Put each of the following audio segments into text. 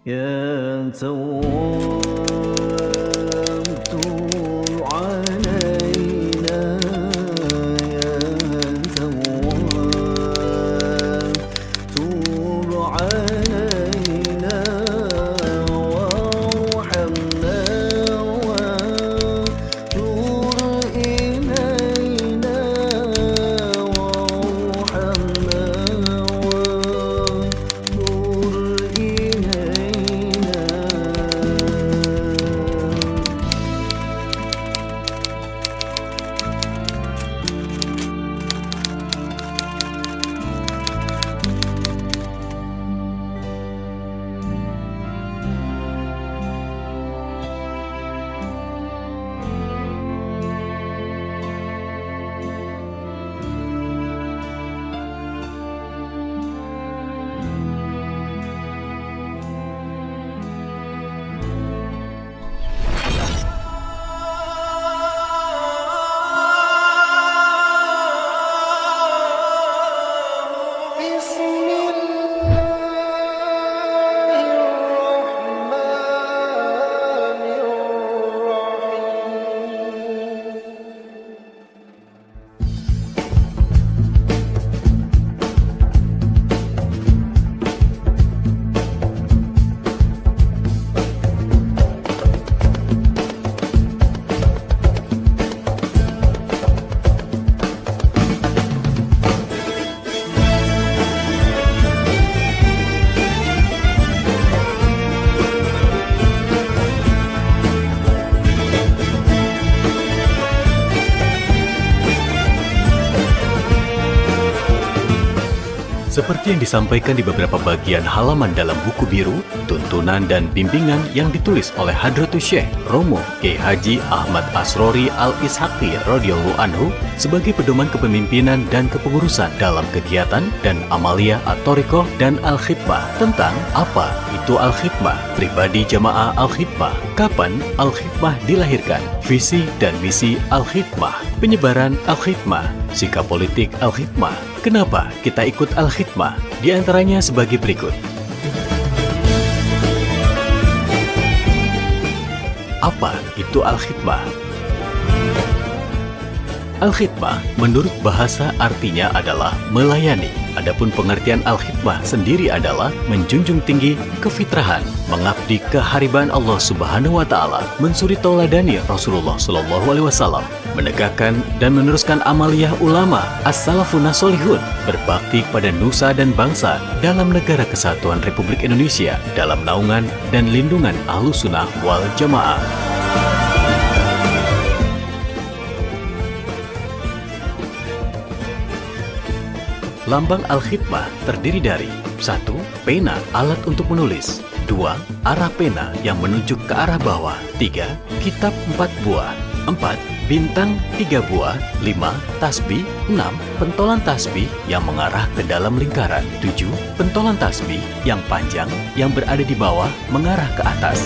يا تواب توب علينا، يا تواب توب علينا وارحمنا وتوب إلينا، وارحمنا وتوب إلينا. بسم الله الرحمن الرحيم. Seperti yang disampaikan di beberapa bagian halaman dalam buku biru, tuntunan dan bimbingan yang ditulis oleh Hadratus Syekh Romo Kiai Haji Ahmad Asrori Al-Ishaqi radhiyallahu anhu sebagai pedoman kepemimpinan dan kepengurusan dalam kegiatan dan amaliyah at-thariqah dan al-khidmah tentang apa itu al-khidmah, pribadi jamaah al-khidmah, kapan al-khidmah dilahirkan, visi dan misi al-khidmah, penyebaran al-khidmah, sikap politik al-khidmah. Kenapa kita ikut al-khidmah? Di antaranya sebagai berikut. Apa itu al-khidmah? Al-khidmah menurut bahasa artinya adalah melayani. Adapun pengertian al-khidmah sendiri adalah menjunjung tinggi kefitrahan, mengabdi kehariban Allah Subhanahu wa taala, mensuri tauladani Rasulullah sallallahu alaihi wasallam, menegakkan dan meneruskan amaliyah ulama as-salafun sholihun, berbakti kepada nusa dan bangsa dalam negara kesatuan Republik Indonesia dalam naungan dan lindungan Ahlussunnah wal Jamaah. Lambang al-khidmah terdiri dari 1. Pena, alat untuk menulis. 2. Arah pena yang menunjuk ke arah bawah. 3. Kitab 4 buah. 4. Bintang 3 buah. 5. Tasbih. 6. Pentolan tasbih yang mengarah ke dalam lingkaran. 7. Pentolan tasbih yang panjang yang berada di bawah mengarah ke atas.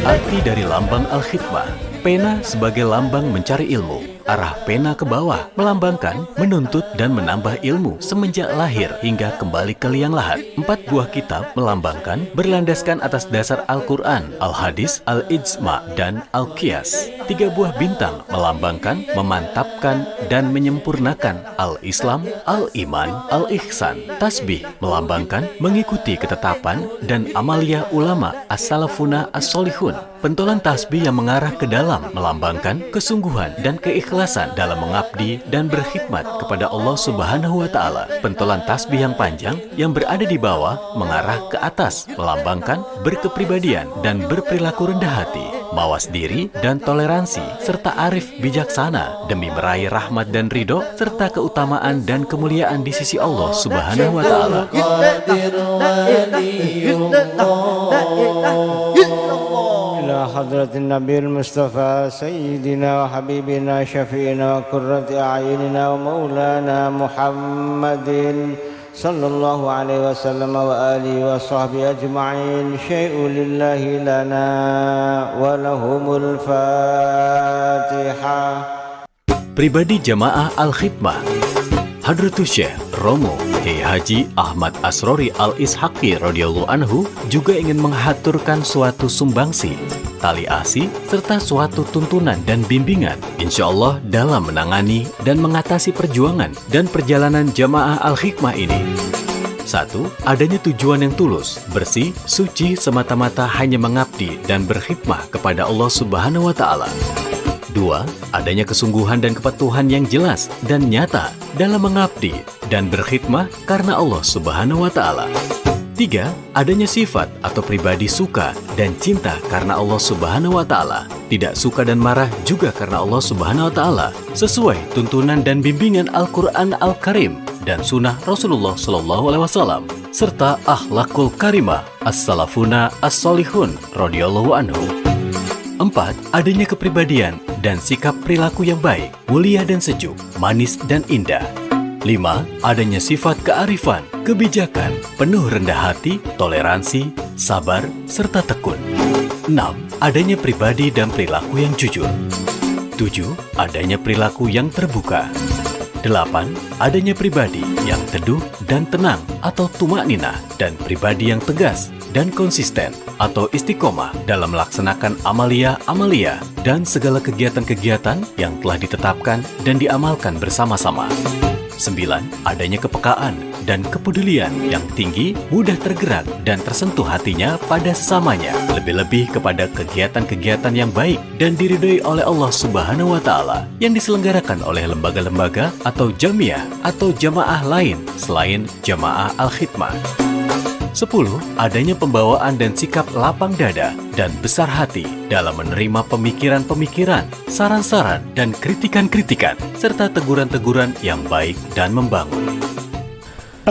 Arti dari lambang al-khidmah. Pena sebagai lambang mencari ilmu. Arah pena ke bawah melambangkan menuntut dan menambah ilmu semenjak lahir hingga kembali ke liang lahat. 4 buah kitab melambangkan berlandaskan atas dasar Al-Quran, Al-Hadis, Al-Ijma, dan Al-Qiyas. 3 buah bintang melambangkan, memantapkan, dan menyempurnakan Al-Islam, Al-Iman, Al-Ihsan. Tasbih melambangkan mengikuti ketetapan dan amaliyah ulama as-salafuna as-solihun. Pentolan tasbih yang mengarah ke dalam melambangkan kesungguhan dan keikhlasan dalam mengabdi dan berkhidmat kepada Allah Subhanahu wa taala. Pentolan tasbih yang panjang yang berada di bawah mengarah ke atas melambangkan berkepribadian dan berperilaku rendah hati, mawas diri dan toleransi serta arif bijaksana demi meraih rahmat dan ridho serta keutamaan dan kemuliaan di sisi Allah Subhanahu wa taala. إلى حضرة النبي المصطفى سيدنا وحبيبنا شفينا وقرة أعيننا ومولانا محمد صلى الله عليه وسلم وآله وصحبه أجمعين. شيء لله لنا ولهم الفاتحة. Pribadi Jamaah Al-Khidmah. Hadratus Syekh Romo Kiai Haji Ahmad Asrori Al-Ishaqi radhiyallahu anhu juga ingin menghaturkan suatu sumbangsi, tali asi, serta suatu tuntunan dan bimbingan insya Allah dalam menangani dan mengatasi perjuangan dan perjalanan jamaah Al-Hikmah ini. 1. Adanya tujuan yang tulus, bersih, suci, semata-mata hanya mengabdi dan berkhidmah kepada Allah Subhanahu wa Ta'ala. 2. Adanya kesungguhan dan kepatuhan yang jelas dan nyata dalam mengabdi dan berkhidmah karena Allah Subhanahu wa Ta'ala. 3. Adanya sifat atau pribadi suka dan cinta karena Allah Subhanahu wa Ta'ala, tidak suka dan marah juga karena Allah Subhanahu wa Ta'ala, sesuai tuntunan dan bimbingan Al-Quran Al-Karim dan sunnah Rasulullah SAW, serta akhlakul karimah as-salafuna as-solihun radhiyallahu anhu. 4. Adanya kepribadian dan sikap perilaku yang baik, mulia dan sejuk, manis dan indah. 5. Adanya sifat kearifan, kebijakan, penuh rendah hati, toleransi, sabar, serta tekun. 6. Adanya pribadi dan perilaku yang jujur. 7. Adanya perilaku yang terbuka. 8. Adanya pribadi yang teduh dan tenang atau tumakninah dan pribadi yang tegas dan konsisten atau istiqomah dalam melaksanakan amalia-amalia dan segala kegiatan-kegiatan yang telah ditetapkan dan diamalkan bersama-sama. 9. Adanya kepekaan dan kepedulian yang tinggi, mudah tergerak dan tersentuh hatinya pada sesamanya, lebih-lebih kepada kegiatan-kegiatan yang baik dan diridhoi oleh Allah Subhanahu wa Ta'ala yang diselenggarakan oleh lembaga-lembaga atau jamiah atau jamaah lain selain jamaah Al-Hikmah. 10. Adanya pembawaan dan sikap lapang dada dan besar hati dalam menerima pemikiran-pemikiran, saran-saran, dan kritikan-kritikan, serta teguran-teguran yang baik dan membangun.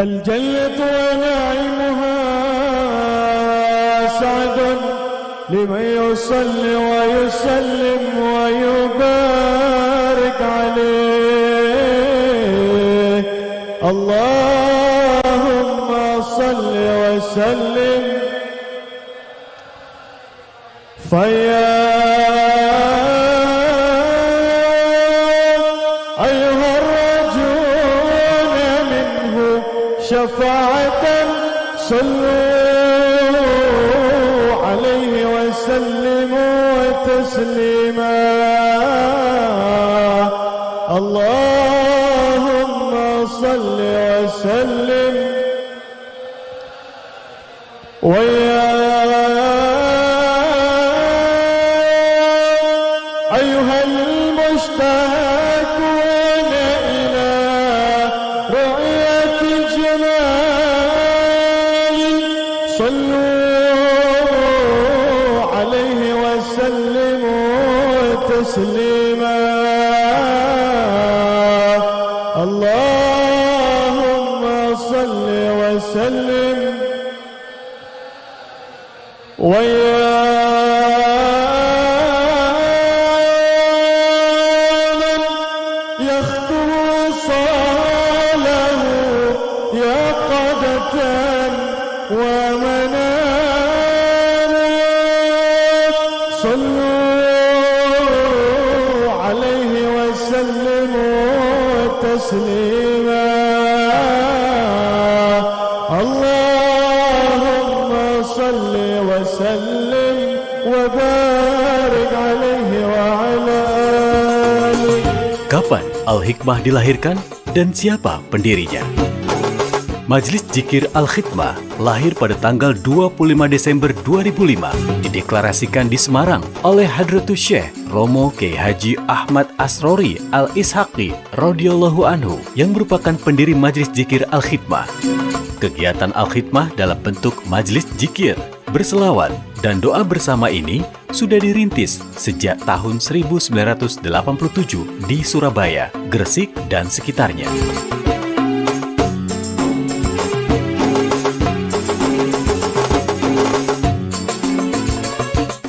Al-jannatu wa na'imuha sa'dun liman yusalli wa yusallim wa yubarik alaih. Allahumma salli wa sallim faya ayuha rajuna minhu syafa'atan sallu alaihi wa sallimu wa taslima. Allahumma salli wa sallim wa ya ayyuhal mushtaquna ila ru'yatil jamal sallu alaihi wa sallimu taslima. Allahumma salli wa sallim wa ya man yakhtu salahu ya qadatan wa manana sallu alaihi wa sallimu taslima. Allahumma salli wa sallim wa barik alaihi wa ala alihi. Kapan Al-Hikmah dilahirkan dan siapa pendirinya? Majelis Zikir Al-Hikmah lahir pada tanggal 25 Desember 2005, dideklarasikan di Semarang oleh Hadratus Syekh Romo Kiai Haji Ahmad Asrori Al-Ishaqi radhiyallahu anhu yang merupakan pendiri Majelis Zikir Al-Hikmah. Kegiatan Al-Hikmah dalam bentuk majelis zikir, berselawat, dan doa bersama ini sudah dirintis sejak tahun 1987 di Surabaya, Gresik, dan sekitarnya.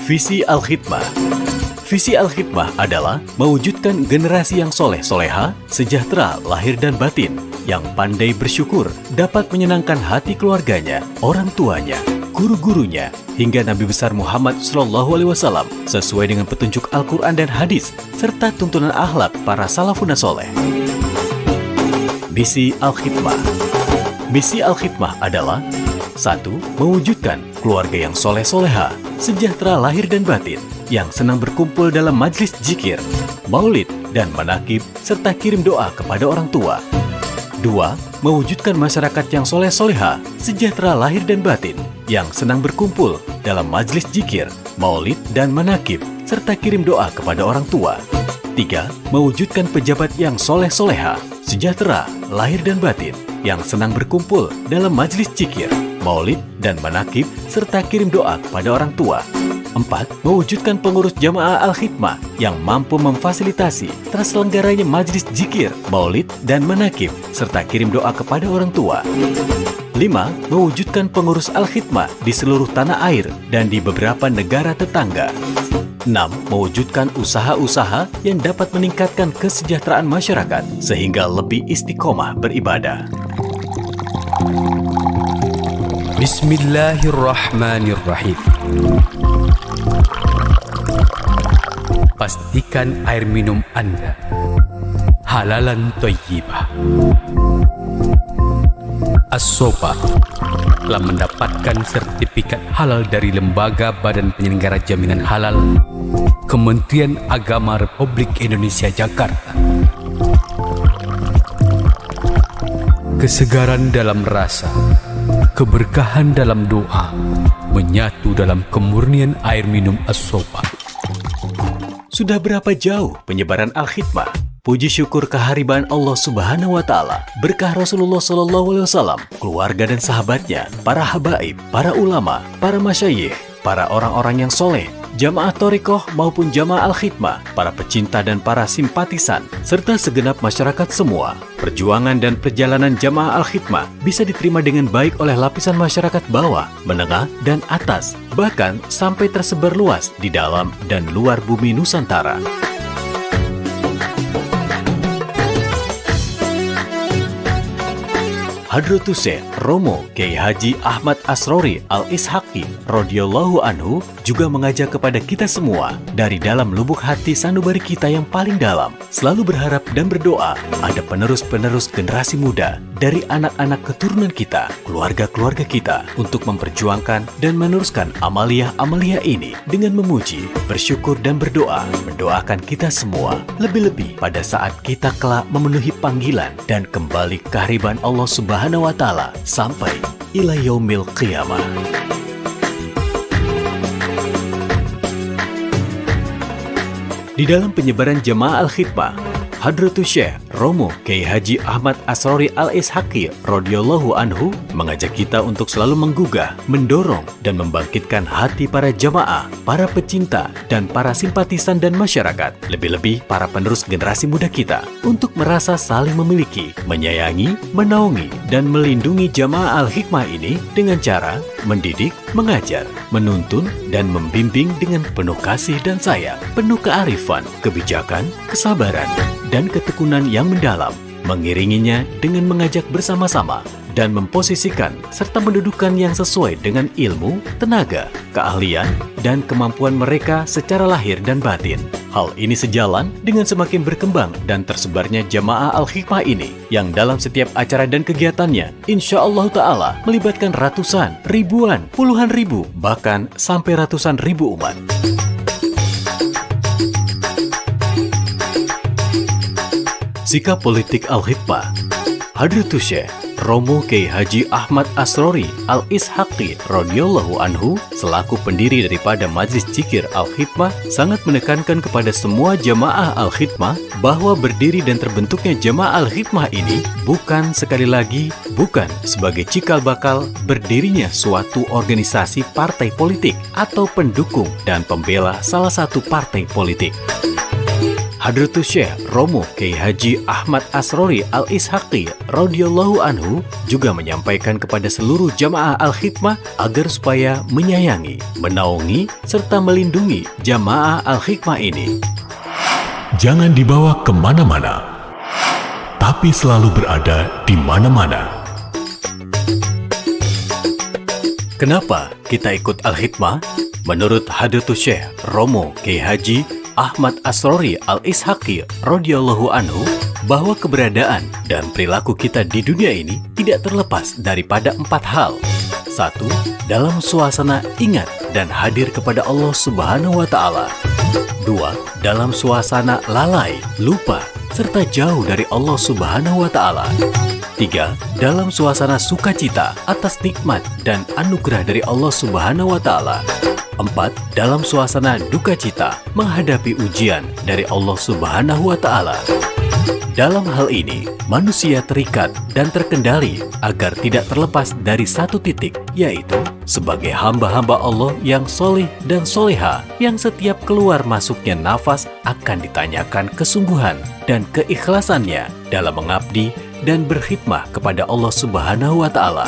Visi Al-Hikmah. Visi Al-Hikmah adalah mewujudkan generasi yang soleh-soleha, sejahtera lahir dan batin, yang pandai bersyukur, dapat menyenangkan hati keluarganya, orang tuanya, guru-gurunya, hingga Nabi besar Muhammad SAW sesuai dengan petunjuk Al-Quran dan hadis, serta tuntunan akhlak para salafun soleh. Misi Al-Khidmah. Misi Al-Khidmah adalah 1. Mewujudkan keluarga yang soleh-soleha, sejahtera lahir dan batin, yang senang berkumpul dalam majlis zikir, maulid, dan manakib, serta kirim doa kepada orang tua. 2. Mewujudkan masyarakat yang soleh-soleha, sejahtera lahir dan batin, yang senang berkumpul dalam majlis zikir, maulid, dan manakib, serta kirim doa kepada orang tua. 3. Mewujudkan pejabat yang soleh-soleha, sejahtera, lahir dan batin, yang senang berkumpul dalam majlis zikir, maulid, dan manakib, serta kirim doa kepada orang tua. 4. Mewujudkan pengurus jamaah Al-Khidmah yang mampu memfasilitasi terselenggaranya majlis zikir, maulid, dan manakib, serta kirim doa kepada orang tua. 5. Mewujudkan pengurus Al-Khidmah di seluruh tanah air dan di beberapa negara tetangga. 6. Mewujudkan usaha-usaha yang dapat meningkatkan kesejahteraan masyarakat sehingga lebih istiqomah beribadah. Bismillahirrahmanirrahim. Pastikan air minum Anda halalan thayyibah. As-Sopa telah mendapatkan sertifikat halal dari Lembaga Badan Penyelenggara Jaminan Halal Kementerian Agama Republik Indonesia Jakarta. Kesegaran dalam rasa, keberkahan dalam doa, menyatu dalam kemurnian air minum As-Sopa. Sudah berapa jauh penyebaran Al-Khidmah? Puji syukur keharibaan Allah Subhanahu wa Ta'ala, berkah Rasulullah SAW, keluarga dan sahabatnya, para habaib, para ulama, para masyayikh, para orang-orang yang soleh, jamaah thariqah maupun jamaah Al-Khidmah, para pecinta dan para simpatisan, serta segenap masyarakat semua. Perjuangan dan perjalanan jamaah Al-Khidmah bisa diterima dengan baik oleh lapisan masyarakat bawah, menengah, dan atas, bahkan sampai tersebar luas di dalam dan luar bumi Nusantara. Hadratus Syekh Romo Kiai Haji Ahmad Asrori Al-Ishaqi radhiyallahu anhu juga mengajak kepada kita semua dari dalam lubuk hati sanubari kita yang paling dalam, selalu berharap dan berdoa ada penerus-penerus generasi muda dari anak-anak keturunan kita, keluarga-keluarga kita, untuk memperjuangkan dan meneruskan amaliyah-amaliyah ini dengan memuji, bersyukur dan berdoa, mendoakan kita semua, lebih-lebih pada saat kita kelak memenuhi panggilan dan kembali kehariban Allah Subhanahu wa Ta'ala sampai ila yaumil qiyamah. Di dalam penyebaran jamaah Al-Khidmah, Hadratus Syekh Romo Kiai Haji Ahmad Asrori Al-Ishaqi radhiyallahu anhu mengajak kita untuk selalu menggugah, mendorong, dan membangkitkan hati para jamaah, para pecinta, dan para simpatisan dan masyarakat, lebih-lebih para penerus generasi muda kita, untuk merasa saling memiliki, menyayangi, menaungi, dan melindungi jamaah Al-Hikmah ini dengan cara mendidik, mengajar, menuntun, dan membimbing dengan penuh kasih dan sayang, penuh kearifan, kebijakan, kesabaran, dan ketekunan yang mendalam, mengiringinya dengan mengajak bersama-sama dan memposisikan serta mendudukkan yang sesuai dengan ilmu, tenaga, keahlian, dan kemampuan mereka secara lahir dan batin. Hal ini sejalan dengan semakin berkembang dan tersebarnya jamaah Al-Hikmah ini yang dalam setiap acara dan kegiatannya insya Allah Ta'ala melibatkan ratusan, ribuan, puluhan ribu, bahkan sampai ratusan ribu umat. Sikap politik Al-Hikmah. Hadratus Syekh Romo Kiai Haji Ahmad Asrori Al-Ishaqi radhiyallahu anhu selaku pendiri daripada Majlis Zikir Al-Hikmah sangat menekankan kepada semua jamaah Al-Hikmah bahwa berdiri dan terbentuknya jamaah Al-Hikmah ini bukan sebagai cikal bakal berdirinya suatu organisasi partai politik atau pendukung dan pembela salah satu partai politik. Hadratus Syekh Romo Kiai Haji Ahmad Asrori Al-Ishaqi radhiyallahu anhu juga menyampaikan kepada seluruh jamaah Al-Hikmah agar supaya menyayangi, menaungi, serta melindungi jamaah Al-Hikmah ini. Jangan dibawa kemana-mana, tapi selalu berada di mana-mana. Kenapa kita ikut Al-Hikmah? Menurut Hadratus Syekh Romo Kiai Haji Ahmad Asrori Al-Ishaqi radhiyallahu anhu bahwa keberadaan dan perilaku kita di dunia ini tidak terlepas daripada 4 hal. 1. Dalam suasana ingat dan hadir kepada Allah Subhanahu wa Ta'ala. 2. Dalam suasana lalai, lupa, serta jauh dari Allah Subhanahu wa Ta'ala. 3. Dalam suasana sukacita atas nikmat dan anugerah dari Allah Subhanahu wa Ta'ala. 4. Dalam suasana duka cita menghadapi ujian dari Allah Subhanahu wa Ta'ala. Dalam hal ini, manusia terikat dan terkendali agar tidak terlepas dari satu titik, yaitu sebagai hamba-hamba Allah yang soleh dan soleha, yang setiap keluar masuknya nafas akan ditanyakan kesungguhan dan keikhlasannya dalam mengabdi dan berkhidmah kepada Allah Subhanahu wa Ta'ala.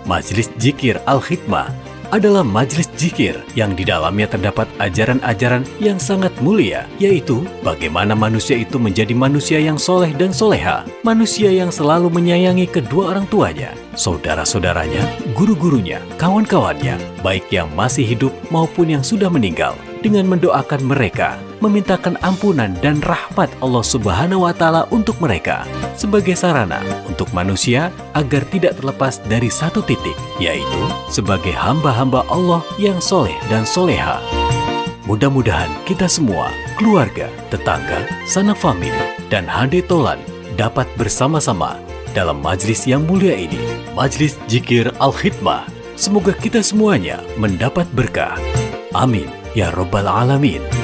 Majlis Zikir Al-Khidmah adalah majlis zikir yang di dalamnya terdapat ajaran-ajaran yang sangat mulia, yaitu bagaimana manusia itu menjadi manusia yang soleh dan soleha, manusia yang selalu menyayangi kedua orang tuanya, saudara-saudaranya, guru-gurunya, kawan-kawannya, baik yang masih hidup maupun yang sudah meninggal, dengan mendoakan mereka, memintakan ampunan dan rahmat Allah Subhanahu wa Ta'ala untuk mereka, sebagai sarana untuk manusia agar tidak terlepas dari satu titik, yaitu sebagai hamba-hamba Allah yang soleh dan soleha. Mudah-mudahan kita semua, keluarga, tetangga, sanak famili, dan hande tolan dapat bersama-sama dalam majlis yang mulia ini, Majlis Zikir Al-Khidmah. Semoga kita semuanya mendapat berkah. Amin ya Rabbal Alamin.